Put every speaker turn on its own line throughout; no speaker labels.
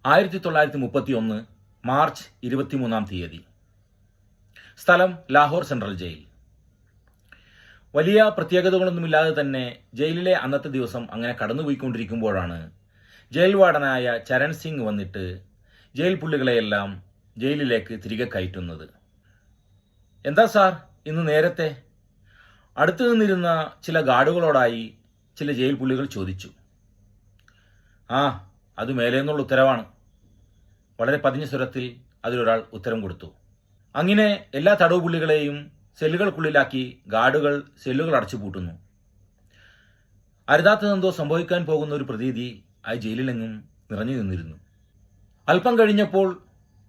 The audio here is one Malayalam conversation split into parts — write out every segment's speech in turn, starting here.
1931 മാർച്ച് 23 തീയതി. സ്ഥലം ലാഹോർ സെൻട്രൽ ജയിൽ. വലിയ പ്രത്യേകതകളൊന്നുമില്ലാതെ തന്നെ ജയിലിലെ അന്നത്തെ ദിവസം അങ്ങനെ കടന്നുപോയിക്കൊണ്ടിരിക്കുമ്പോഴാണ് ജയിൽ വാർഡനായ ചരൺ സിംഗ് വന്നിട്ട് ജയിൽ പുള്ളികളെയെല്ലാം ജയിലിലേക്ക് തിരികെ കയറ്റുന്നത്. എന്താ സാർ ഇന്ന് നേരത്തെ? അടുത്തു നിന്നിരുന്ന ചില ഗാർഡുകളോടായി ചില ജയിൽ പുള്ളികൾ ചോദിച്ചു. ആ, അത് മേലേന്നുള്ള ഉത്തരവാണ്. വളരെ പതിഞ്ഞ സ്വരത്തിൽ അതിലൊരാൾ ഉത്തരം കൊടുത്തു. അങ്ങനെ എല്ലാ തടവുപുള്ളികളെയും സെല്ലുകൾക്കുള്ളിലാക്കി ഗാർഡുകൾ സെല്ലുകൾ അടച്ചുപൂട്ടുന്നു. അരുതാത്തതെന്തോ സംഭവിക്കാൻ പോകുന്ന ഒരു പ്രതീതി ആ ജയിലിലെങ്ങും നിറഞ്ഞു നിന്നിരുന്നു. അല്പം കഴിഞ്ഞപ്പോൾ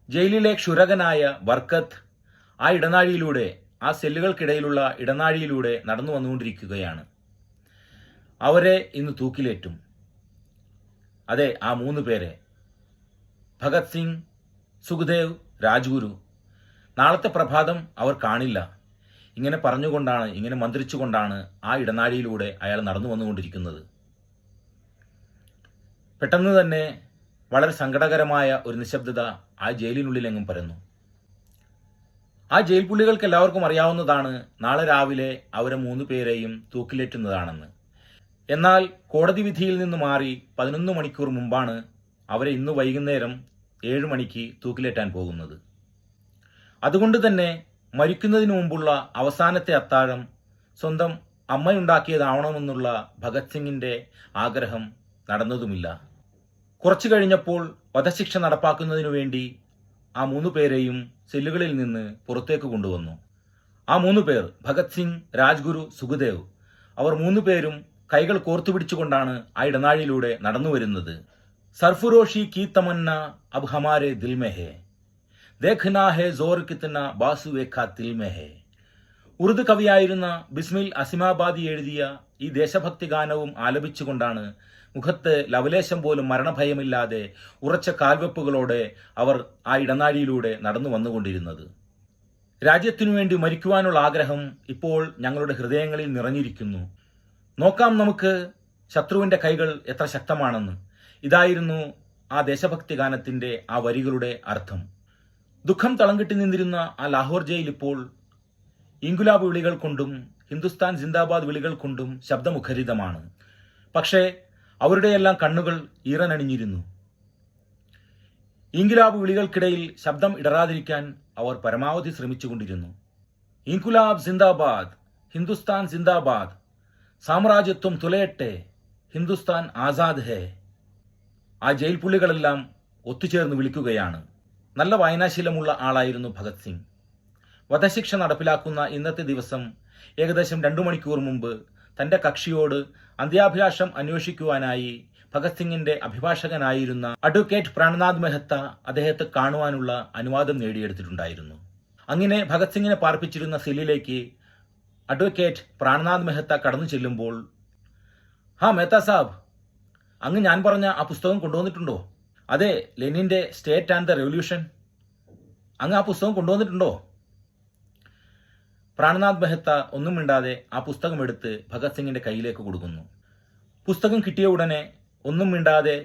ജയിലിലെ ക്ഷുരകനായ ബർക്കത്ത് ആ ഇടനാഴിയിലൂടെ, ആ സെല്ലുകൾക്കിടയിലുള്ള ഇടനാഴിയിലൂടെ നടന്നു വന്നുകൊണ്ടിരിക്കുകയാണ്. അവരെ ഇന്ന് തൂക്കിലേറ്റും. അതെ, ആ 3 പേരെ, ഭഗത് സിംഗ്, സുഖ്ദേവ്, രാജ്ഗുരു. നാളത്തെ പ്രഭാതം അവർ കാണില്ല. ഇങ്ങനെ പറഞ്ഞുകൊണ്ടാണ്, ഇങ്ങനെ മന്ത്രിച്ചുകൊണ്ടാണ് ആ ഇടനാഴിയിലൂടെ അയാൾ നടന്നു വന്നുകൊണ്ടിരിക്കുന്നത്. പെട്ടെന്ന് തന്നെ വളരെ സങ്കടകരമായ ഒരു നിശബ്ദത ആ ജയിലിനുള്ളിലെങ്ങും പരന്നു. ആ ജയിൽ പുള്ളികൾക്ക് എല്ലാവർക്കും അറിയാവുന്നതാണ് നാളെ രാവിലെ അവരെ 3 പേരെയും തൂക്കിലേറ്റുന്നതാണെന്ന്. എന്നാൽ കോടതി വിധിയിൽ നിന്ന് മാറി 11 മണിക്കൂർ മുമ്പാണ് അവരെ ഇന്ന് വൈകുന്നേരം 7 മണിക്ക് തൂക്കിലേറ്റാൻ പോകുന്നത്. അതുകൊണ്ട് തന്നെ മരിക്കുന്നതിന് മുമ്പുള്ള അവസാനത്തെ അത്താഴം സ്വന്തം അമ്മയുണ്ടാക്കിയതാവണമെന്നുള്ള ഭഗത് സിംഗിന്റെ ആഗ്രഹം നടന്നതുമില്ല. കുറച്ചു കഴിഞ്ഞപ്പോൾ വധശിക്ഷ നടപ്പാക്കുന്നതിനു വേണ്ടി ആ 3 പേരെയും സെല്ലുകളിൽ നിന്ന് പുറത്തേക്ക് കൊണ്ടുവന്നു. ആ 3 പേർ, ഭഗത് സിംഗ്, രാജ്ഗുരു, സുഖ്ദേവ്, അവർ 3 പേരും കൈകൾ കോർത്തുപിടിച്ചുകൊണ്ടാണ് ആ ഇടനാഴിയിലൂടെ നടന്നു വരുന്നത്. സർഫുരോഷി കി തമന്ന അബ് ഹമാരെ ദിൽ മേ ഹേ, ദേഖ്നാ ഹേ സോർ കിത്ന ബാസു ഏഖാ ദിൽ മേ ഹേ. ഉറുദു കവിയായിരുന്ന ബിസ്മിൽ അസിമാബാദി എഴുതിയ ഈ ദേശഭക്തി ഗാനവും ആലപിച്ചുകൊണ്ടാണ് മുഖത്ത് ലവലേശം പോലും മരണഭയമില്ലാതെ ഉറച്ച കാൽവെപ്പുകളോടെ അവർ ആ ഇടനാഴിയിലൂടെ നടന്നു വന്നുകൊണ്ടിരുന്നത്. രാജ്യത്തിനു വേണ്ടി മരിക്കുവാനുള്ള ആഗ്രഹം ഇപ്പോൾ ഞങ്ങളുടെ ഹൃദയങ്ങളിൽ നിറഞ്ഞിരിക്കുന്നു. നോക്കാം നമുക്ക് ശത്രുവിന്റെ കൈകൾ എത്ര ശക്തമാണെന്ന്. ഇതായിരുന്നു ആ ദേശഭക്തി ഗാനത്തിന്റെ ആ വരികളുടെ അർത്ഥം. ദുഃഖം തളം കെട്ടി നിന്നിരുന്ന ആ ലാഹോർ ജയിൽ ഇപ്പോൾ ഇൻകുലാബ് വിളികൾ കൊണ്ടും ഹിന്ദുസ്ഥാൻ സിന്ദാബാദ് വിളികൾ കൊണ്ടും ശബ്ദമുഖരിതമാണ്. പക്ഷേ അവരുടെയെല്ലാം കണ്ണുകൾ ഈറനണിഞ്ഞിരുന്നു. ഇൻകുലാബ് വിളികൾക്കിടയിൽ ശബ്ദം ഇടറാതിരിക്കാൻ അവർ പരമാവധി ശ്രമിച്ചുകൊണ്ടിരുന്നു. ഇൻകുലാബ് സിന്ദാബാദ്, ഹിന്ദുസ്ഥാൻ സിന്ദാബാദ്, സാമ്രാജ്യത്വം തുലയട്ടെ, ഹിന്ദുസ്ഥാൻ ആസാദ് ഹേ. ആ ജയിൽ പുള്ളികളെല്ലാം ഒത്തുചേർന്ന് വിളിക്കുകയാണ്. നല്ല വായനാശീലമുള്ള ആളായിരുന്നു ഭഗത് സിംഗ്. വധശിക്ഷ നടപ്പിലാക്കുന്ന ഇന്നത്തെ ദിവസം ഏകദേശം 2 മണിക്കൂർ മുമ്പ് തന്റെ കക്ഷിയോട് അന്ത്യാഭിലാഷം അന്വേഷിക്കുവാനായി ഭഗത് സിംഗിന്റെ അഭിഭാഷകനായിരുന്ന അഡ്വക്കേറ്റ് പ്രാണനാഥ് മെഹ്ത്ത അദ്ദേഹത്തെ കാണുവാനുള്ള അനുവാദം നേടിയെടുത്തിട്ടുണ്ടായിരുന്നു. അങ്ങനെ ഭഗത് സിംഗിനെ പാർപ്പിച്ചിരുന്ന സെല്ലിലേക്ക് അഡ്വക്കേറ്റ് പ്രാണനാഥ് മെഹ്ത്ത കടന്നു ചെല്ലുമ്പോൾ, ഹാ മെഹ്ത്ത സാബ്, അങ്ങ് ഞാൻ പറഞ്ഞ ആ പുസ്തകം കൊണ്ടുവന്നിട്ടുണ്ടോ? അതെ, ലെനിന്റെ സ്റ്റേറ്റ് ആൻഡ് ദ റെവല്യൂഷൻ. അങ്ങ് ആ പുസ്തകം കൊണ്ടുവന്നിട്ടുണ്ടോ? പ്രാണനാഥ് മെഹ്ത്ത ഒന്നും മിണ്ടാതെ ആ പുസ്തകം എടുത്ത് ഭഗത് സിംഗിന്റെ കയ്യിലേക്ക് കൊടുക്കുന്നു. പുസ്തകം കിട്ടിയ ഉടനെ ഒന്നും മിണ്ടാതെ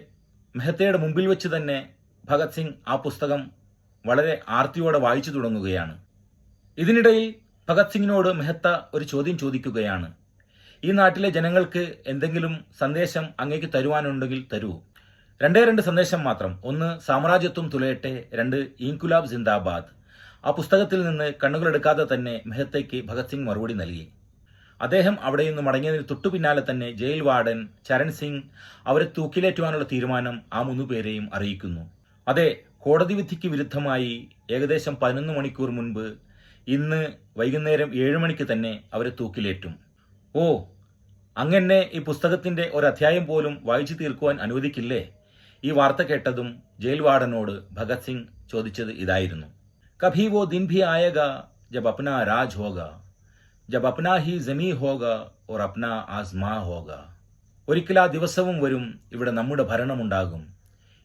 മെഹ്ത്തയുടെ മുമ്പിൽ വെച്ച് തന്നെ ഭഗത് സിംഗ് ആ പുസ്തകം വളരെ ആർത്തിയോടെ വായിച്ചു തുടങ്ങുകയാണ്. ഇതിനിടയിൽ ഭഗത് സിംഗിനോട് മെഹ്ത്ത ഒരു ചോദ്യം ചോദിക്കുകയാണ്. ഈ നാട്ടിലെ ജനങ്ങൾക്ക് എന്തെങ്കിലും സന്ദേശം അങ്ങേക്ക് തരുവാനുണ്ടെങ്കിൽ തരൂ. 2 സന്ദേശം മാത്രം. 1, സാമ്രാജ്യത്വം തുലയട്ടെ. 2, ഇൻകുലാബ് സിന്ദാബാദ്. ആ പുസ്തകത്തിൽ നിന്ന് കണ്ണുകളെടുക്കാതെ തന്നെ മെഹ്ത്തയ്ക്ക് ഭഗത് സിംഗ് മറുപടി നൽകി. അദ്ദേഹം അവിടെ നിന്ന് മടങ്ങിയതിന് തൊട്ടു പിന്നാലെ തന്നെ ജയിൽ വാർഡൻ ചരൺ സിംഗ് അവരെ തൂക്കിലേറ്റുവാനുള്ള തീരുമാനം ആ 3 പേരെയും അറിയിക്കുന്നു. അതെ, കോടതി വിധിക്ക് വിരുദ്ധമായി ഏകദേശം 11 മണിക്കൂർ മുൻപ് ഇന്ന് വൈകുന്നേരം 7 മണിക്ക് തന്നെ അവരെ തൂക്കിലേറ്റും. ഓ, അങ്ങനെ ഈ പുസ്തകത്തിന്റെ ഒരധ്യായം പോലും വായിച്ചു തീർക്കുവാൻ അനുവദിക്കില്ലേ? ഈ വാർത്ത കേട്ടതും ജയിൽ വാർഡനോട് ഭഗത് സിംഗ് ചോദിച്ചത് ഇതായിരുന്നു. കഭി വോ ദിൻ ഭി ആയേഗാ ജബ് അപ്നാ രാജ് ഹോഗാ, ജബ് അപ്നാ ഹി ജമീ ഹോഗാ ഓർ അപ്നാ ആസ്മാ ഹോഗാ. ഒരിക്കൽ ആ ദിവസവും വരും, ഇവിടെ നമ്മുടെ ഭരണമുണ്ടാകും,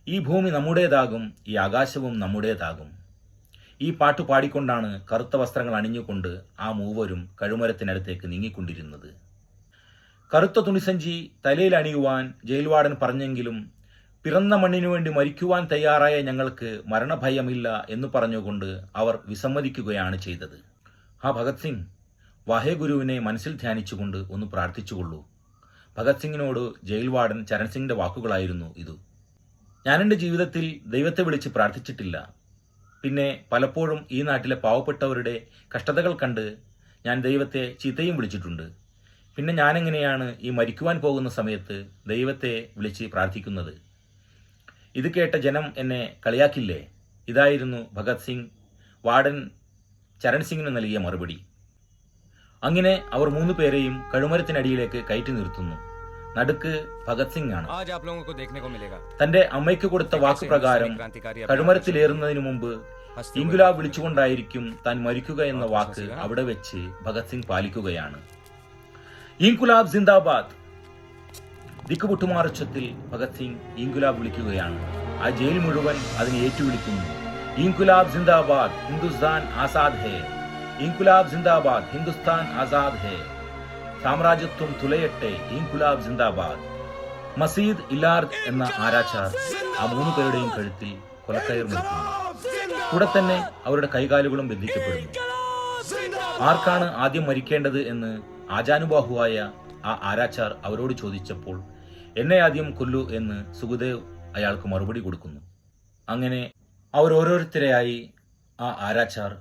ഈ ഭൂമി നമ്മുടേതാകും, ഈ ആകാശവും നമ്മുടേതാകും. ഈ പാട്ട് പാടിക്കൊണ്ടാണ് കറുത്ത വസ്ത്രങ്ങൾ അണിഞ്ഞുകൊണ്ട് ആ 3 കഴുമരത്തിനടുത്തേക്ക് നീങ്ങിക്കൊണ്ടിരുന്നത്. കറുത്ത തുണിസഞ്ചി തലയിൽ അണിയുവാൻ ജയിൽ വാർഡൻ പറഞ്ഞെങ്കിലും പിറന്ന മണ്ണിനു വേണ്ടി മരിക്കുവാൻ തയ്യാറായ ഞങ്ങൾക്ക് മരണഭയമില്ല എന്ന് പറഞ്ഞുകൊണ്ട് അവർ വിസമ്മതിക്കുകയാണ് ചെയ്തത്. ഭഗത് സിംഗ് വാഹേഗുരുവിനെ മനസ്സിൽ ധ്യാനിച്ചുകൊണ്ട് ഒന്ന് പ്രാർത്ഥിച്ചുകൊള്ളൂ. ഭഗത് സിംഗിനോട് ജയിൽ വാർഡൻ ചരൺ സിംഗിന്റെ വാക്കുകളായിരുന്നു ഇത്. ഞാനെൻ്റെ ജീവിതത്തിൽ ദൈവത്തെ വിളിച്ച് പ്രാർത്ഥിച്ചിട്ടില്ല. പിന്നെ പലപ്പോഴും ഈ നാട്ടിലെ പാവപ്പെട്ടവരുടെ കഷ്ടതകൾ കണ്ട് ഞാൻ ദൈവത്തെ ചീത്തയും വിളിച്ചിട്ടുണ്ട്. പിന്നെ ഞാനെങ്ങനെയാണ് ഈ മരിക്കുവാൻ പോകുന്ന സമയത്ത് ദൈവത്തെ വിളിച്ച് പ്രാർത്ഥിക്കുന്നത്? ഇത് കേട്ട ജനം എന്നെ കളിയാക്കില്ലേ? ഇതായിരുന്നു ഭഗത് സിംഗ് വാർഡൻ ചരൺ സിംഗിന് നൽകിയ മറുപടി. അങ്ങനെ അവർ 3 പേരെയും കഴുമരത്തിനടിയിലേക്ക് കയറ്റി നിർത്തുന്നു. നടുക്ക് ഭഗത് സിംഗ് ആണ്. തന്റെ അമ്മയ്ക്ക് കൊടുത്ത വാക്കുപ്രകാരം കഴുമരത്തിലേറുന്നതിന് മുമ്പ് ഇൻകുലാബ് വിളിച്ചുകൊണ്ടായിരിക്കും താൻ മരിക്കുക എന്ന വാക്ക് അവിടെ വെച്ച് ഭഗത് സിംഗ് പാലിക്കുകയാണ്. ഇൻകുലാബ് സിന്ദാബാദ്. ദിക്കുപൊട്ടുമാറുച്ചത്തിൽ ഭഗത് സിംഗ് ഇൻകുലാബ് വിളിക്കുകയാണ്. ആ ജയിൽ മുഴുവൻ അതിനെ ഏറ്റുവിളിക്കുന്നു. ഇൻകുലാബ് സിന്ദാബാദ്, ഹിന്ദുസ്ഥാൻ ആസാദ് ഹേ. ഇൻകുലാബ് സിന്ദാബാദ്, ഹിന്ദുസ്ഥാൻ ആസാദ് ഹേ. സാമ്രാജ്യത്വം തുലയട്ടെ, ഇൻകുലാബ് സിന്ദാബാദ്. മസീദ് ഇലാർദ് എന്ന ആരാച്ചാർ ആ 3 പേരുടെയും കഴുത്തിൽ കൊലക്കയർ നിൽക്കുന്നു. കൂടെ തന്നെ അവരുടെ കൈകാലുകളും ബന്ധിക്കപ്പെടുന്നു. ആർക്കാണ് ആദ്യം മരിക്കേണ്ടത് എന്ന് ആജാനുബാഹുവായ ആ ആരാച്ചാർ അവരോട് ചോദിച്ചപ്പോൾ എന്നെ ആദ്യം കൊല്ലൂ എന്ന് സുഖദേവ് അയാൾക്ക് മറുപടി കൊടുക്കുന്നു. അങ്ങനെ അവരോരോരുത്തരെയായി ആ ആരാച്ചാർ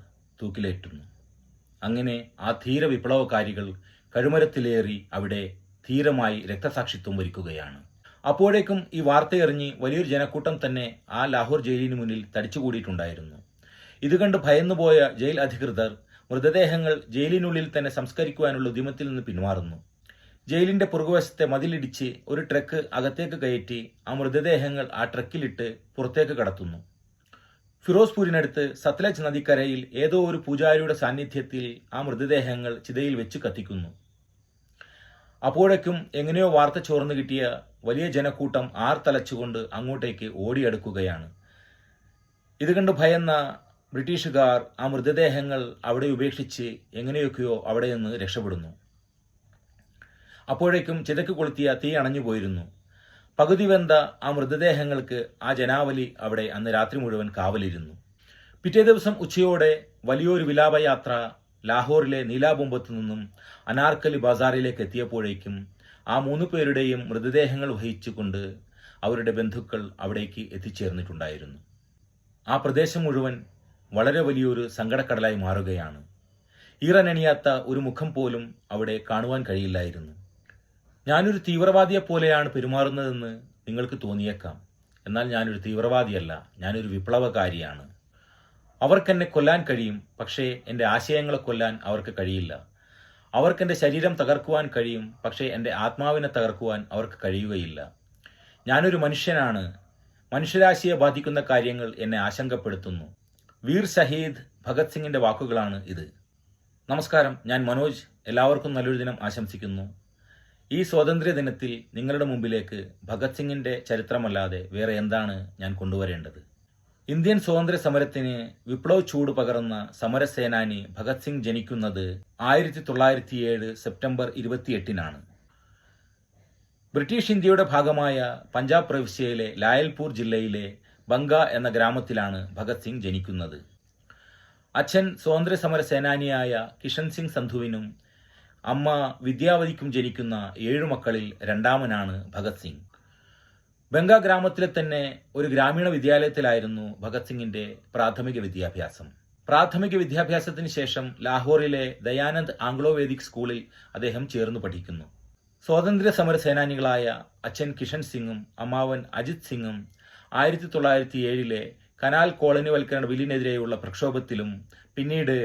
തൂക്കിലേറ്റുന്നു. അങ്ങനെ ആ ധീര വിപ്ലവകാരികൾ കഴുമരത്തിലേറി അവിടെ ധീരമായി രക്തസാക്ഷിത്വം വരിക്കുകയാണ്. അപ്പോഴേക്കും ഈ വാർത്തയറിഞ്ഞ് വലിയൊരു ജനക്കൂട്ടം തന്നെ ആ ലാഹോർ ജയിലിന് മുന്നിൽ തടിച്ചുകൂടിയിട്ടുണ്ടായിരുന്നു. ഇത് കണ്ട് ഭയന്നുപോയ ജയിൽ അധികൃതർ മൃതദേഹങ്ങൾ ജയിലിനുള്ളിൽ തന്നെ സംസ്കരിക്കുവാനുള്ള ഉദ്യമത്തിൽ നിന്ന് പിന്മാറുന്നു. ജയിലിന്റെ പുറകുവശത്തെ മതിലിടിച്ച് ഒരു ട്രക്ക് അകത്തേക്ക് കയറ്റി ആ മൃതദേഹങ്ങൾ ആ ട്രക്കിലിട്ട് പുറത്തേക്ക് കടത്തുന്നു. ഫിറോസ്പൂരിനടുത്ത് സത്ലജ് നദിക്കരയിൽ ഏതോ ഒരു പൂജാരിയുടെ സാന്നിധ്യത്തിൽ ആ മൃതദേഹങ്ങൾ ചിതയിൽ വെച്ച് കത്തിക്കുന്നു. അപ്പോഴേക്കും എങ്ങനെയോ വാർത്ത ചോർന്നു കിട്ടിയ വലിയ ജനക്കൂട്ടം ആർത്തലച്ചുകൊണ്ട് അങ്ങോട്ടേക്ക് ഓടിയെടുക്കുകയാണ്. ഇത് കണ്ട് ഭയന്ന ബ്രിട്ടീഷുകാർ ആ മൃതദേഹങ്ങൾ അവിടെ ഉപേക്ഷിച്ച് എങ്ങനെയൊക്കെയോ അവിടെ നിന്ന് രക്ഷപ്പെടുന്നു. അപ്പോഴേക്കും ചിതക്ക് കൊളുത്തിയ തീ അണഞ്ഞു പോയിരുന്നു. പകുതി വെന്ത ആ മൃതദേഹങ്ങൾക്ക് ആ ജനാവലി അവിടെ അന്ന് രാത്രി മുഴുവൻ കാവലിരുന്നു. പിറ്റേ ദിവസം ഉച്ചയോടെ വലിയൊരു വിലാപയാത്ര ലാഹോറിലെ നീലാബൊമ്പത്ത് നിന്നും അനാർക്കലി ബസാറിലേക്ക് എത്തിയപ്പോഴേക്കും ആ 3 പേരുടെയും മൃതദേഹങ്ങൾ വഹിച്ചുകൊണ്ട് അവരുടെ ബന്ധുക്കൾ അവിടേക്ക് എത്തിച്ചേർന്നിട്ടുണ്ടായിരുന്നു. ആ പ്രദേശം മുഴുവൻ വളരെ വലിയൊരു സങ്കടക്കടലായി മാറുകയാണ്. ഈറനണിയാത്ത ഒരു മുഖം പോലും അവിടെ കാണുവാൻ കഴിയില്ലായിരുന്നു. ഞാനൊരു തീവ്രവാദിയെപ്പോലെയാണ് പെരുമാറുന്നതെന്ന് നിങ്ങൾക്ക് തോന്നിയേക്കാം. എന്നാൽ ഞാനൊരു തീവ്രവാദിയല്ല, ഞാനൊരു വിപ്ലവകാരിയാണ്. അവർക്കെന്നെ കൊല്ലാൻ കഴിയും, പക്ഷേ എൻ്റെ ആശയങ്ങളെ കൊല്ലാൻ അവർക്ക് കഴിയില്ല. അവർക്കെൻ്റെ ശരീരം തകർക്കുവാൻ കഴിയും, പക്ഷേ എൻ്റെ ആത്മാവിനെ തകർക്കുവാൻ അവർക്ക് കഴിയുകയില്ല. ഞാനൊരു മനുഷ്യനാണ്. മനുഷ്യരാശിയെ ബാധിക്കുന്ന കാര്യങ്ങൾ എന്നെ ആശങ്കപ്പെടുത്തുന്നു. വീർ ഷഹീദ് ഭഗത് സിംഗിന്റെ വാക്കുകളാണ് ഇത്. നമസ്കാരം, ഞാൻ മനോജ്. എല്ലാവർക്കും നല്ലൊരു ദിനം ആശംസിക്കുന്നു. ഈ സ്വാതന്ത്ര്യ ദിനത്തിൽ നിങ്ങളുടെ മുമ്പിലേക്ക് ഭഗത് സിംഗിന്റെ ചരിത്രമല്ലാതെ വേറെ എന്താണ് ഞാൻ കൊണ്ടുവരേണ്ടത്? ഇന്ത്യൻ സ്വാതന്ത്ര്യ സമരത്തിന് വിപ്ലവ ചൂട് പകർന്ന സമരസേനാനി ഭഗത് സിംഗ് ജനിക്കുന്നത് 1907 സെപ്റ്റംബർ 28-നാണ്. ബ്രിട്ടീഷ് ഇന്ത്യയുടെ ഭാഗമായ പഞ്ചാബ് പ്രവിശ്യയിലെ ലായൽപൂർ ജില്ലയിലെ ബംഗ എന്ന ഗ്രാമത്തിലാണ് ഭഗത് സിംഗ് ജനിക്കുന്നത്. അച്ഛൻ സ്വാതന്ത്ര്യ സമര സേനാനിയായ കിഷൻ സിംഗ് സന്ധുവിനും അമ്മ വിദ്യാവതിക്കും ജനിക്കുന്ന 7 മക്കളിൽ രണ്ടാമനാണ് ഭഗത് സിംഗ്. ബംഗ ഗ്രാമത്തിലെ തന്നെ ഒരു ഗ്രാമീണ വിദ്യാലയത്തിലായിരുന്നു ഭഗത് സിംഗിന്റെ പ്രാഥമിക വിദ്യാഭ്യാസം. പ്രാഥമിക വിദ്യാഭ്യാസത്തിന് ശേഷം ലാഹോറിലെ ദയാനന്ദ് ആംഗ്ലോ വേദിക് സ്കൂളിൽ അദ്ദേഹം ചേർന്നു പഠിക്കുന്നു. സ്വാതന്ത്ര്യ സമര സേനാനികളായ അച്ഛൻ കിഷൻ സിംഗും അമ്മാവൻ അജിത് സിംഗും 1907 കനാൽ കോളനിവൽക്കരണ ബില്ലിനെതിരെയുള്ള പ്രക്ഷോഭത്തിലും പിന്നീട്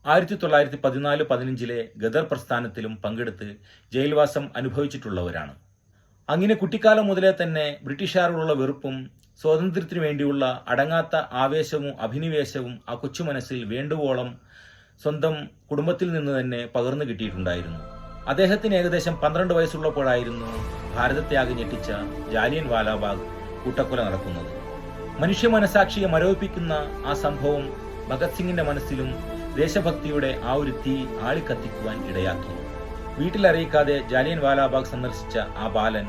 1914-15 ഗദർ പ്രസ്ഥാനത്തിലും പങ്കെടുത്ത് ജയിൽവാസം അനുഭവിച്ചിട്ടുള്ളവരാണ്. അങ്ങനെ കുട്ടിക്കാലം മുതലേ തന്നെ ബ്രിട്ടീഷുകാരോടുള്ള വെറുപ്പും സ്വാതന്ത്ര്യത്തിനു വേണ്ടിയുള്ള അടങ്ങാത്ത ആവേശവും അഭിനിവേശവും ആ കൊച്ചുമനസ്സിൽ വേണ്ടുവോളം സ്വന്തം കുടുംബത്തിൽ നിന്ന് തന്നെ പകർന്നു കിട്ടിയിട്ടുണ്ടായിരുന്നു. അദ്ദേഹത്തിന് ഏകദേശം 12 വയസ്സുള്ളപ്പോഴായിരുന്നു ഭാരതത്യാഗം ഞെട്ടിച്ച ജാലിയൻ വാലാബാഗ് കൂട്ടക്കൊല നടക്കുന്നത്. മനുഷ്യ മനസാക്ഷിയെ മരവിപ്പിക്കുന്ന ആ സംഭവം ഭഗത് സിംഗിന്റെ മനസ്സിലും ദേശഭക്തിയുടെ ആ ഒരു തീ ആളിക്കത്തിക്കുവാൻ ഇടയാക്കി. വീട്ടിലറിയിക്കാതെ ജാലിയൻ വാലാബാഗ് സന്ദർശിച്ച ആ ബാലൻ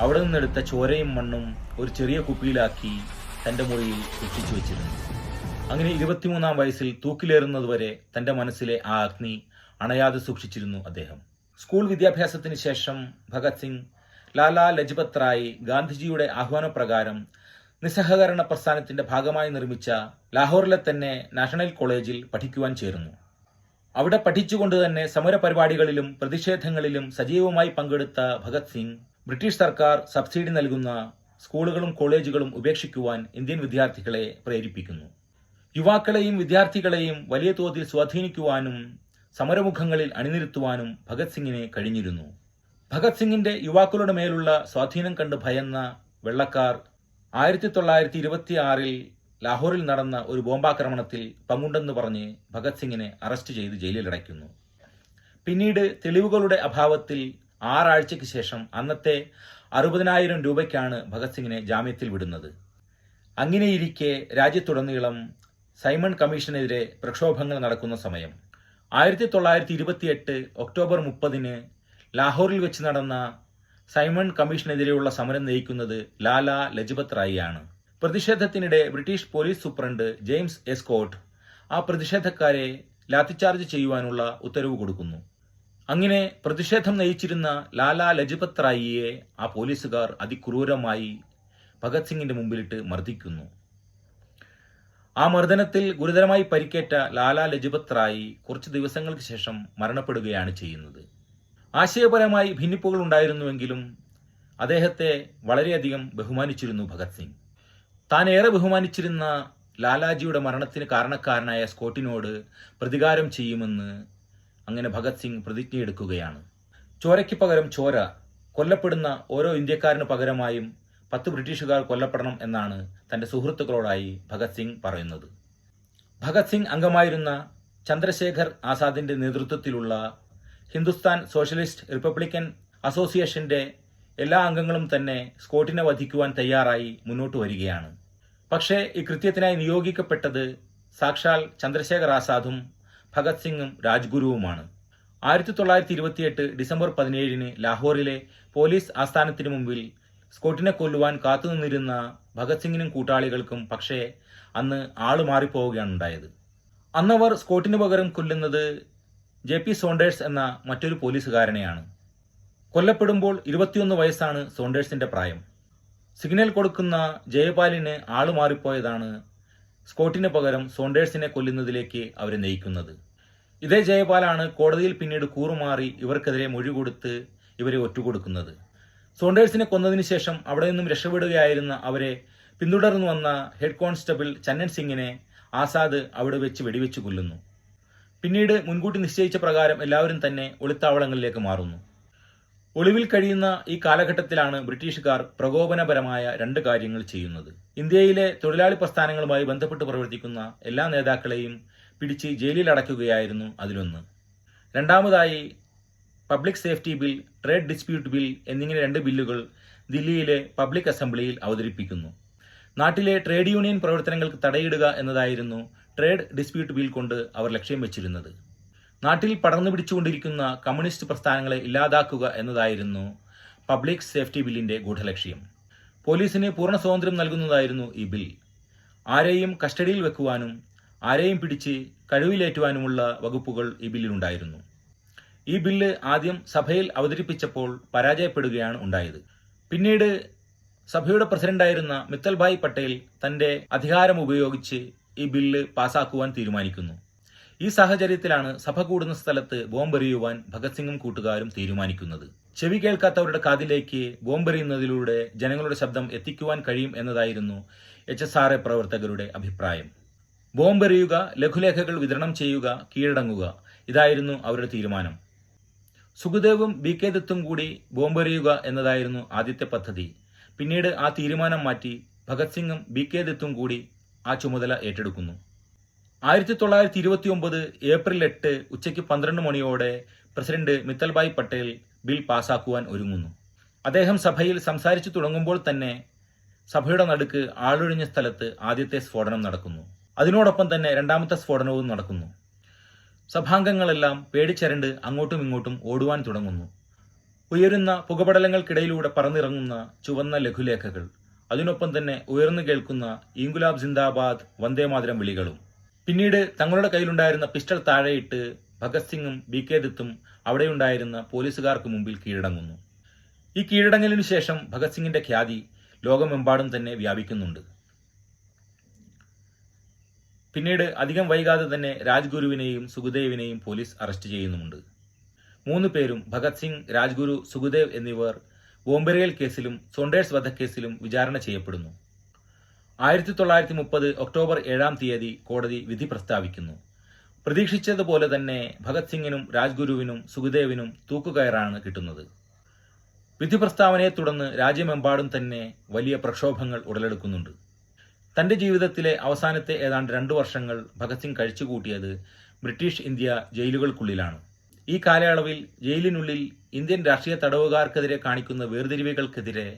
അവിടെ നിന്നെടുത്ത ചോരയും മണ്ണും ഒരു ചെറിയ കുപ്പിയിലാക്കി തന്റെ മുറിയിൽ സൂക്ഷിച്ചു വെച്ചിരുന്നു. അങ്ങനെ 23-ാം വയസ്സിൽ തൂക്കിലേറുന്നതുവരെ തന്റെ മനസ്സിലെ ആ അഗ്നി അണയാതെ സൂക്ഷിച്ചിരുന്നു അദ്ദേഹം. സ്കൂൾ വിദ്യാഭ്യാസത്തിന് ശേഷം ഭഗത് സിംഗ് ലാലാ ലജ്പത് റായ് ഗാന്ധിജിയുടെ ആഹ്വാനപ്രകാരം നിസ്സഹകരണ പ്രസ്ഥാനത്തിന്റെ ഭാഗമായി നിർമ്മിച്ച ലാഹോറിലെ തന്നെ നാഷണൽ കോളേജിൽ പഠിക്കുവാൻ ചേർന്നു. അവിടെ പഠിച്ചുകൊണ്ട് തന്നെ സമരപരിപാടികളിലും പ്രതിഷേധങ്ങളിലും സജീവമായി പങ്കെടുത്ത ഭഗത് സിംഗ് ബ്രിട്ടീഷ് സർക്കാർ സബ്സിഡി നൽകുന്ന സ്കൂളുകളും കോളേജുകളും ഉപേക്ഷിക്കുവാൻ ഇന്ത്യൻ വിദ്യാർത്ഥികളെ പ്രേരിപ്പിക്കുന്നു. യുവാക്കളെയും വിദ്യാർത്ഥികളെയും വലിയ തോതിൽ സ്വാധീനിക്കുവാനും സമരമുഖങ്ങളിൽ അണിനിരത്തുവാനും ഭഗത് സിംഗിന് കഴിഞ്ഞിരുന്നു. ഭഗത് സിംഗിന്റെ യുവാക്കളുടെ മേലുള്ള സ്വാധീനം കണ്ട് ഭയന്ന വെള്ളക്കാർ 1926-ൽ ലാഹോറിൽ നടന്ന ഒരു ബോംബാക്രമണത്തിൽ പങ്കുണ്ടെന്ന് പറഞ്ഞ് ഭഗത് സിംഗിനെ അറസ്റ്റ് ചെയ്ത് ജയിലിലടയ്ക്കുന്നു. പിന്നീട് തെളിവുകളുടെ അഭാവത്തിൽ 6 ആഴ്ചയ്ക്ക് ശേഷം അന്നത്തെ 60,000 രൂപയ്ക്കാണ് ഭഗത് സിംഗിനെ ജാമ്യത്തിൽ വിടുന്നത്. അങ്ങനെയിരിക്കെ രാജ്യത്തുടനീളം സൈമൺ കമ്മീഷനെതിരെ പ്രക്ഷോഭങ്ങൾ നടക്കുന്ന സമയം 1928 ഒക്ടോബർ 30-ന് ലാഹോറിൽ വെച്ച് നടന്ന സൈമൺ കമ്മീഷനെതിരെയുള്ള സമരം നയിക്കുന്നത് ലാലാ ലജ്പത് റായ് ആണ്. പ്രതിഷേധത്തിനിടെ British police superintendent James Scott ആ പ്രതിഷേധക്കാരെ ലാത്തിച്ചാർജ് ചെയ്യുവാനുള്ള ഉത്തരവ് കൊടുക്കുന്നു. അങ്ങനെ പ്രതിഷേധം നയിച്ചിരുന്ന ലാലാ ലജ്പത് റായിയെ ആ പോലീസുകാർ അതിക്രൂരമായി ഭഗത് സിംഗിന്റെ മുമ്പിലിട്ട് മർദ്ദിക്കുന്നു. ആ മർദ്ദനത്തിൽ ഗുരുതരമായി പരിക്കേറ്റ ലാലാ ലജ്പത് റായ് കുറച്ച് ദിവസങ്ങൾക്ക് ശേഷം മരണപ്പെടുകയാണ് ചെയ്യുന്നത്. ആശയപരമായി ഭിന്നിപ്പുകൾ ഉണ്ടായിരുന്നുവെങ്കിലും അദ്ദേഹത്തെ വളരെയധികം ബഹുമാനിച്ചിരുന്നു ഭഗത് സിംഗ്. താൻ ഏറെ ബഹുമാനിച്ചിരുന്ന ലാലാജിയുടെ മരണത്തിന് കാരണക്കാരനായ സ്കോട്ടിനോട് പ്രതികാരം ചെയ്യുമെന്ന് അങ്ങനെ ഭഗത് സിംഗ് പ്രതിജ്ഞയെടുക്കുകയാണ്. ചോരയ്ക്ക് പകരം ചോര, കൊല്ലപ്പെടുന്ന ഓരോ ഇന്ത്യക്കാരന് പകരമായും 10 ബ്രിട്ടീഷുകാർ കൊല്ലപ്പെടണം എന്നാണ് തന്റെ സുഹൃത്തുക്കളോടായി ഭഗത് സിംഗ് പറയുന്നത്. ഭഗത് സിംഗ് അംഗമായിരുന്ന ചന്ദ്രശേഖർ ആസാദിന്റെ നേതൃത്വത്തിലുള്ള ഹിന്ദുസ്ഥാൻ സോഷ്യലിസ്റ്റ് റിപ്പബ്ലിക്കൻ അസോസിയേഷന്റെ എല്ലാ അംഗങ്ങളും തന്നെ സ്കോട്ടിനെ വധിക്കുവാൻ തയ്യാറായി മുന്നോട്ട് വരികയാണ്. പക്ഷേ ഈ കൃത്യത്തിനായി നിയോഗിക്കപ്പെട്ടത് സാക്ഷാൽ ചന്ദ്രശേഖർ ആസാദും ഭഗത് സിംഗും രാജ്ഗുരുവുമാണ്. 1928 ഡിസംബർ 17-ന് ലാഹോറിലെ പോലീസ് ആസ്ഥാനത്തിനു മുമ്പിൽ സ്കോട്ടിനെ കൊല്ലുവാൻ കാത്തുനിന്നിരുന്ന ഭഗത് സിംഗിനും കൂട്ടാളികൾക്കും പക്ഷേ അന്ന് ആള് മാറിപ്പോവുകയാണ് ഉണ്ടായത്. അന്നവർ സ്കോട്ടിന് പകരം കൊല്ലുന്നത് JP സോണ്ടേഴ്സ് എന്ന മറ്റൊരു പോലീസുകാരനെയാണ്. കൊല്ലപ്പെടുമ്പോൾ 21 വയസ്സാണ് സോണ്ടേഴ്സിന്റെ പ്രായം. സിഗ്നൽ കൊടുക്കുന്ന ജയപാലിന് ആള് മാറിപ്പോയതാണ് സ്കോട്ടിന് പകരം സോണ്ടേഴ്സിനെ കൊല്ലുന്നതിലേക്ക് അവരെ നയിക്കുന്നത്. ഇതേ ജയപാലാണ് കോടതിയിൽ പിന്നീട് കൂറുമാറി ഇവർക്കെതിരെ മൊഴി കൊടുത്ത് ഇവരെ ഒറ്റുകൊടുക്കുന്നത്. സോണ്ടേഴ്സിനെ കൊന്നതിന് ശേഷം അവിടെ നിന്നും രക്ഷപ്പെടുകയായിരുന്ന അവരെ പിന്തുടർന്നു വന്ന ഹെഡ് കോൺസ്റ്റബിൾ ചന്നൻ സിംഗിനെ ആസാദ് അവിടെ വെച്ച് വെടിവെച്ച് കൊല്ലുന്നു. പിന്നീട് മുൻകൂട്ടി നിശ്ചയിച്ച പ്രകാരം എല്ലാവരും തന്നെ ഒളിത്താവളങ്ങളിലേക്ക് മാറുന്നു. ഒളിവിൽ കഴിയുന്ന ഈ കാലഘട്ടത്തിലാണ് ബ്രിട്ടീഷുകാർ പ്രകോപനപരമായ 2 കാര്യങ്ങൾ ചെയ്യുന്നത്. ഇന്ത്യയിലെ തൊഴിലാളി പ്രസ്ഥാനങ്ങളുമായി ബന്ധപ്പെട്ട് പ്രവർത്തിക്കുന്ന എല്ലാ നേതാക്കളെയും പിടിച്ച് ജയിലിൽ അടയ്ക്കുകയായിരുന്നു അതിലൊന്ന്. രണ്ടാമതായി public safety bill, trade dispute bill എന്നിങ്ങനെ 2 ബില്ലുകൾ ദില്ലിയിലെ പബ്ലിക് അസംബ്ലിയിൽ അവതരിപ്പിക്കുന്നു. നാട്ടിലെ ട്രേഡ് യൂണിയൻ പ്രവർത്തനങ്ങൾക്ക് തടയിടുക എന്നതായിരുന്നു ട്രേഡ് ഡിസ്പ്യൂട്ട് ബിൽ കൊണ്ട് അവർ ലക്ഷ്യം വെച്ചിരുന്നത്. നാട്ടിൽ പടർന്നു പിടിച്ചുകൊണ്ടിരിക്കുന്ന കമ്മ്യൂണിസ്റ്റ് പ്രസ്ഥാനങ്ങളെ ഇല്ലാതാക്കുക എന്നതായിരുന്നു പബ്ലിക് സേഫ്റ്റി ബില്ലിന്റെ ഗൂഢലക്ഷ്യം. പോലീസിന് പൂർണ്ണ സ്വാതന്ത്ര്യം നൽകുന്നതായിരുന്നു ഈ ബിൽ. ആരെയും കസ്റ്റഡിയിൽ വെക്കുവാനും ആരെയും പിടിച്ച് കഴിവിലേറ്റുവാനുമുള്ള വകുപ്പുകൾ ഈ ബില്ലിലുണ്ടായിരുന്നു. ഈ ബില്ല് ആദ്യം സഭയിൽ അവതരിപ്പിച്ചപ്പോൾ പരാജയപ്പെടുകയാണ് ഉണ്ടായത്. പിന്നീട് സഭയുടെ പ്രസിഡന്റായിരുന്ന മിത്തൽഭായ് പട്ടേൽ തന്റെ അധികാരം ഉപയോഗിച്ച് ഈ ബില്ല് പാസാക്കുവാൻ തീരുമാനിക്കുന്നു. ഈ സാഹചര്യത്തിലാണ് സഭ കൂടുന്ന സ്ഥലത്ത് ബോംബെറിയുവാൻ ഭഗത് സിംഗും കൂട്ടുകാരും തീരുമാനിക്കുന്നത്. ചെവി കേൾക്കാത്തവരുടെ കാതിലേക്ക് ബോംബെറിയുന്നതിലൂടെ ജനങ്ങളുടെ ശബ്ദം എത്തിക്കുവാൻ കഴിയും എന്നതായിരുന്നു HSRA പ്രവർത്തകരുടെ അഭിപ്രായം. ബോംബെറിയുക, ലഘുലേഖകൾ വിതരണം ചെയ്യുക, കീഴടങ്ങുക, ഇതായിരുന്നു അവരുടെ തീരുമാനം. സുഖദേവും BK ദത്തും കൂടി ബോംബെറിയുക എന്നതായിരുന്നു ആദ്യത്തെ പദ്ധതി. പിന്നീട് ആ തീരുമാനം മാറ്റി ഭഗത് സിംഗും BK ദത്തും കൂടി ആ ചുമതല ഏറ്റെടുക്കുന്നു. 1929 ഏപ്രിൽ 8 ഉച്ചയ്ക്ക് 12 മണിയോടെ പ്രസിഡന്റ് മിത്തൽഭായ് പട്ടേൽ ബിൽ പാസാക്കുവാൻ ഒരുങ്ങുന്നു. അദ്ദേഹം സഭയിൽ സംസാരിച്ചു തുടങ്ങുമ്പോൾ തന്നെ സഭയുടെ നടുക്ക് ആളൊഴിഞ്ഞ സ്ഥലത്ത് ആദ്യത്തെ സ്ഫോടനം നടക്കുന്നു. അതിനോടൊപ്പം തന്നെ രണ്ടാമത്തെ സ്ഫോടനവും നടക്കുന്നു. സഭാംഗങ്ങളെല്ലാം പേടിച്ചരണ്ട് അങ്ങോട്ടും ഇങ്ങോട്ടും ഓടുവാൻ തുടങ്ങുന്നു. ഉയരുന്ന പുകപടലങ്ങൾക്കിടയിലൂടെ പറന്നിറങ്ങുന്ന ചുവന്ന ലഘുലേഖകൾ, അതിനൊപ്പം തന്നെ ഉയർന്നു കേൾക്കുന്ന ഇൻകുലാബ് സിന്ദാബാദ്, വന്ദേമാതരം വിളികളും. പിന്നീട് തങ്ങളുടെ കയ്യിലുണ്ടായിരുന്ന പിസ്റ്റൾ താഴെയിട്ട് ഭഗത് സിംഗും ബി.കെ. ദത്തും അവിടെയുണ്ടായിരുന്ന പോലീസുകാർക്ക് മുമ്പിൽ കീഴടങ്ങുന്നു. ഈ കീഴടങ്ങലിനു ശേഷം ഭഗത് സിംഗിന്റെ ഖ്യാതി ലോകമെമ്പാടും തന്നെ വ്യാപിക്കുന്നുണ്ട്. പിന്നീട് അധികം വൈകാതെ തന്നെ രാജ്ഗുരുവിനെയും സുഖദേവിനെയും പോലീസ് അറസ്റ്റ് ചെയ്യുന്നുമുണ്ട്. 3 പേരും ഭഗത് സിംഗ്, രാജ്ഗുരു, സുഖദേവ് എന്നിവർ ബോംബെറിയൽ കേസിലും സോണ്ടേഴ്സ് വധക്കേസിലും വിചാരണ ചെയ്യപ്പെടുന്നു. 1930 ഒക്ടോബർ 7-ാം തീയതി കോടതി വിധി പ്രസ്താവിക്കുന്നു. പ്രതീക്ഷിച്ചതുപോലെ തന്നെ ഭഗത് സിംഗിനും രാജ്ഗുരുവിനും സുഖദേവിനും തൂക്കുകയറാണ് കിട്ടുന്നത്. വിധി പ്രസ്താവനയെ തുടർന്ന് രാജ്യമെമ്പാടും തന്നെ വലിയ പ്രക്ഷോഭങ്ങൾ ഉടലെടുക്കുന്നുണ്ട്. തന്റെ ജീവിതത്തിലെ അവസാനത്തെ ഏതാണ്ട് 2 വർഷങ്ങൾ ഭഗത് സിംഗ് കഴിച്ചുകൂട്ടിയത് ബ്രിട്ടീഷ് ഇന്ത്യ ജയിലുകൾക്കുള്ളിലാണ്. ഈ കാലയളവിൽ ജയിലിനുള്ളിൽ ഇന്ത്യൻ രാഷ്ട്രീയ തടവുകാർക്കെതിരെ കാണിക്കുന്ന വേർതിരിവുകൾക്കെതിരെ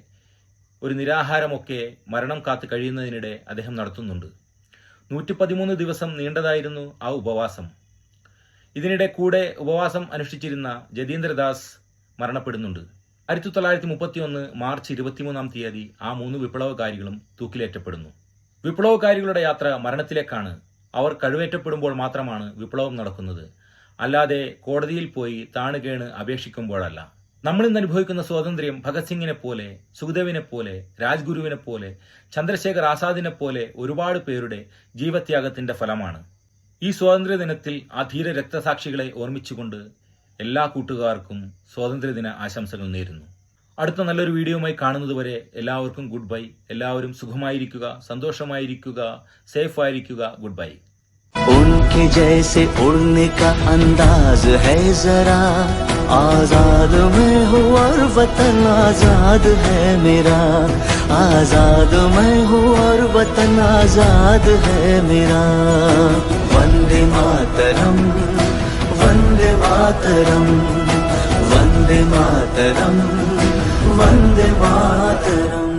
ഒരു നിരാഹാരമൊക്കെ മരണം കാത്ത് കഴിയുന്നതിനിടെ അദ്ദേഹം നടത്തുന്നുണ്ട്. 113 ദിവസം നീണ്ടതായിരുന്നു ആ ഉപവാസം. ഇതിനിടെ കൂടെ ഉപവാസം അനുഷ്ഠിച്ചിരുന്ന ജതീന്ദ്രദാസ് മരണപ്പെടുന്നുണ്ട്. 1931 മാർച്ച് 23-ാം തീയതി ആ 3 വിപ്ലവകാരികളും തൂക്കിലേറ്റപ്പെടുന്നു. വിപ്ലവകാരികളുടെ യാത്ര മരണത്തിലേക്കാണ്. അവർ കഴിവേറ്റപ്പെടുമ്പോൾ മാത്രമാണ് വിപ്ലവം നടക്കുന്നത്, അല്ലാതെ കോടതിയിൽ പോയി താണുകേണ് അപേക്ഷിക്കുമ്പോഴല്ല. നമ്മളിന്ന് അനുഭവിക്കുന്ന സ്വാതന്ത്ര്യം ഭഗത് സിംഗിനെ പോലെ, സുഖദേവിനെ പോലെ, രാജ്ഗുരുവിനെ പോലെ, ചന്ദ്രശേഖർ ആസാദിനെ പോലെ ഒരുപാട് പേരുടെ ജീവത്യാഗത്തിന്റെ ഫലമാണ്. ഈ സ്വാതന്ത്ര്യ ദിനത്തിൽ ആ ധീര രക്തസാക്ഷികളെ ഓർമ്മിച്ചുകൊണ്ട് എല്ലാ കൂട്ടുകാർക്കും സ്വാതന്ത്ര്യദിന ആശംസകൾ നേരുന്നു. അടുത്ത നല്ലൊരു വീഡിയോയുമായി കാണുന്നതുവരെ എല്ലാവർക്കും ഗുഡ് ബൈ. എല്ലാവരും സുഖമായിരിക്കുക, സന്തോഷമായിരിക്കുക, സേഫ് ആയിരിക്കുക. Good bye.
उनके जैसे उड़ने का अंदाज है जरा, आजाद मैं हूँ और वतन आजाद है मेरा, आजाद मैं हूँ और वतन आजाद है मेरा। वंदे मातरम, वंदे मातरम, वंदे मातरम, वंदे मातरम।